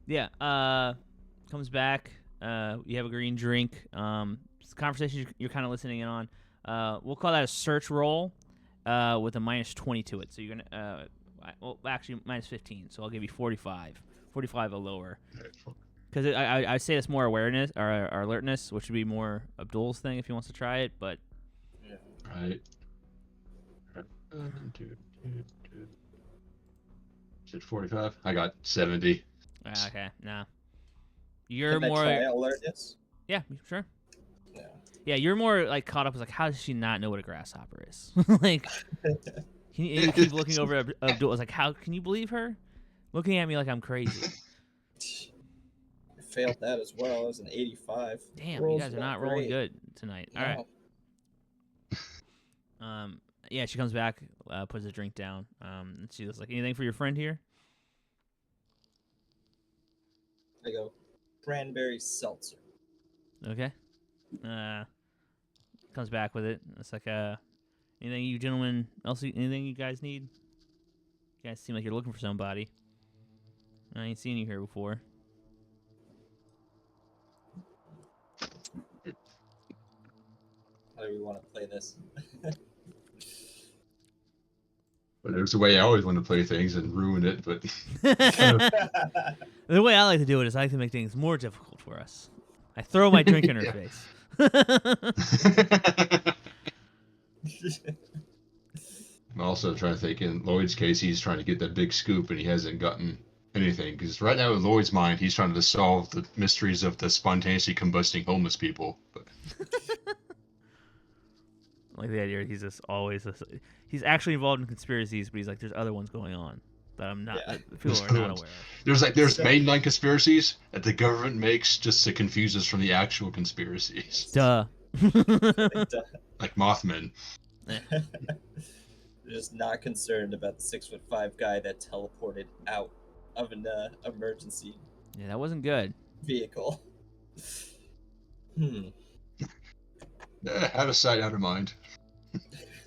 Yeah. Comes back. You have a green drink. It's a conversation you're kind of listening in on. We'll call that a search roll, with a minus 20 to it. So you're gonna, actually minus 15. So I'll give you 45. 45 or lower. Because I'd say it's more awareness or alertness, which would be more Abdul's thing if he wants to try it. But Yeah. Right. Is it 45? I got 70. okay, no. You're Can I more. try alertness? Yeah, sure. Yeah. Yeah, you're more like caught up with like, how does she not know what a grasshopper is? Like, you keep looking over at Abdul. I was like, how can you believe her? Looking at me like I'm crazy. I failed that as well. It was an 85. Damn, Rolls you guys are not great. rolling good tonight. All right. Yeah, she comes back, puts a drink down. And she was like, anything for your friend here? I go, cranberry seltzer. Okay. Comes back with it. It's like, anything you gentlemen else? Anything you guys need? You guys seem like you're looking for somebody. I ain't seen you here before. How do we want to play this? But there's a way I always want to play things and ruin it, but The way I like to do it is I like to make things more difficult for us. I throw my drink in her Yeah. face. I'm also trying to think in Lloyd's case, he's trying to get that big scoop and he hasn't gotten anything. Because right now, in Lloyd's mind, he's trying to solve the mysteries of the spontaneously combusting homeless people. But Like the idea he's just always he's actually involved in conspiracies, but he's like, there's other ones going on that I'm not Yeah. that people are not aware of. there's So- mainline conspiracies that the government makes just to confuse us from the actual conspiracies, Duh. like Mothman. They're just not concerned about the 6'5" guy that teleported out of an emergency Yeah, that wasn't good. vehicle. Out of sight, out of mind.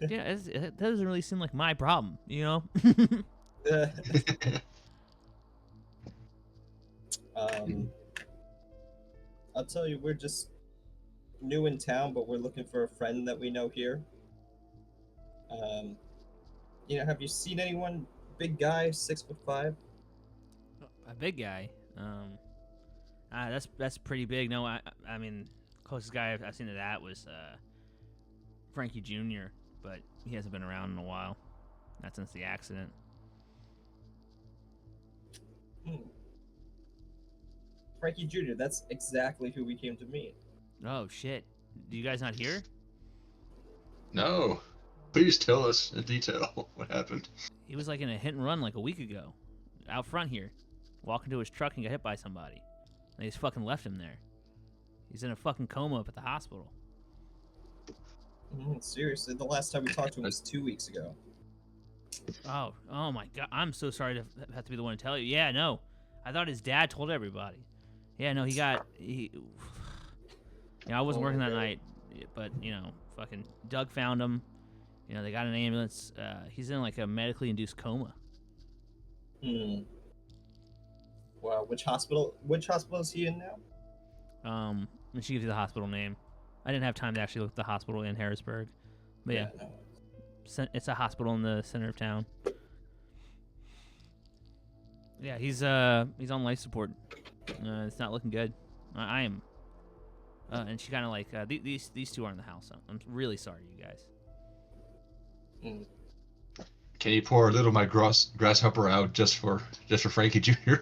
Yeah, it doesn't really seem like my problem, you know? I'll tell you, we're just new in town, but we're looking for a friend that we know here. Have you seen anyone? Big guy, 6'5"? A big guy. That's pretty big. No, I mean, closest guy I've seen to that was Frankie Jr., but he hasn't been around in a while. Not since the accident. Frankie Jr., that's exactly who we came to meet. Oh shit! Do you guys not hear? No, please tell us in detail what happened. He was like in a hit and run like a week ago, out front here, walking to his truck and got hit by somebody. They just fucking left him there. He's in a fucking coma up at the hospital. Seriously, the last time we talked to him was 2 weeks ago. Oh my god! I'm so sorry to have to be the one to tell you. Yeah, no, I thought his dad told everybody. Yeah, no, he. I wasn't working that night, but fucking Doug found him. They got an ambulance. He's in like a medically induced coma. Wow, which hospital is he in now? And she gives you the hospital name. I didn't have time to actually look at the hospital in Harrisburg, but yeah, No. it's a hospital in the center of town. Yeah, he's on life support. It's not looking good. I am. And she kind of like these two are in the house. So I'm really sorry, you guys. Can you pour a little of my grasshopper out just for Frankie Jr.?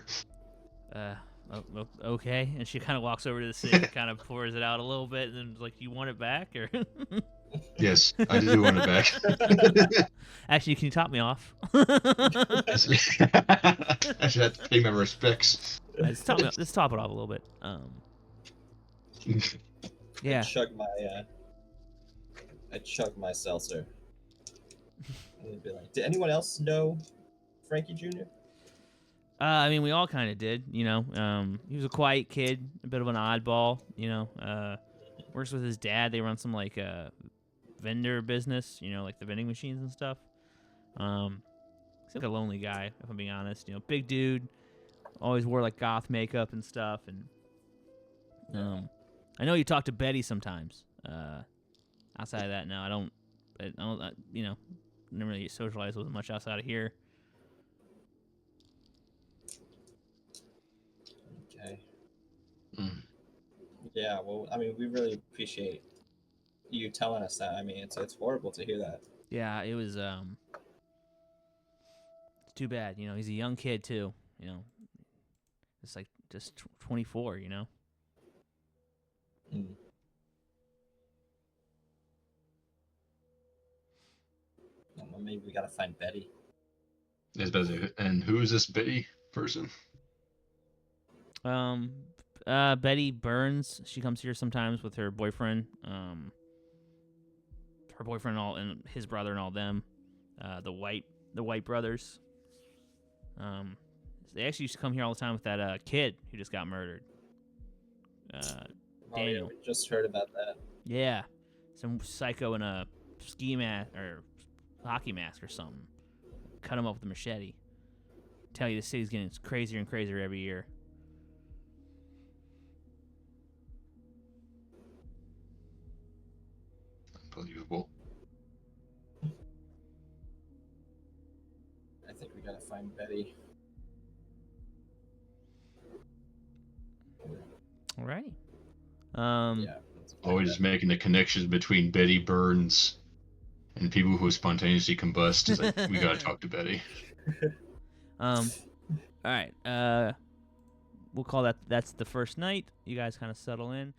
Okay. And she kind of walks over to the sink, and kind of pours it out a little bit, and then like, you want it back, or? Yes, I do want it back. Actually, can you top me off? I should have to pay my respects. Let's top it off a little bit. Yeah. I chug my seltzer. And be like, did anyone else know Frankie Jr.? I mean, we all kind of did, He was a quiet kid, a bit of an oddball, Works with his dad. They run some like vendor business, like the vending machines and stuff. He's like a lonely guy, if I'm being honest. Big dude, always wore like goth makeup and stuff. And I know you talk to Betty sometimes. Outside of that, no, I don't. Never really socialize with him much outside of here. Okay. Yeah, well, I mean, we really appreciate you telling us that. I mean, it's horrible to hear that. Yeah, it was. It's too bad. He's a young kid too. It's like just 24. Well, maybe we gotta find Betty. Yes, and who is this Betty person? Betty Burns. She comes here sometimes with her boyfriend. Her boyfriend and his brother and all them. The White brothers. They actually used to come here all the time with that kid who just got murdered. Daniel. We just heard about that. Yeah, some psycho in a ski mask or hockey mask or something. Cut him up with a machete. Tell you the city's getting crazier and crazier every year. Unbelievable. I think we gotta find Betty. Alrighty. Yeah. Always just making the connections between Betty Burns and people who spontaneously combust. It's like, we gotta talk to Betty. All right. We'll call that's the first night. You guys kind of settle in.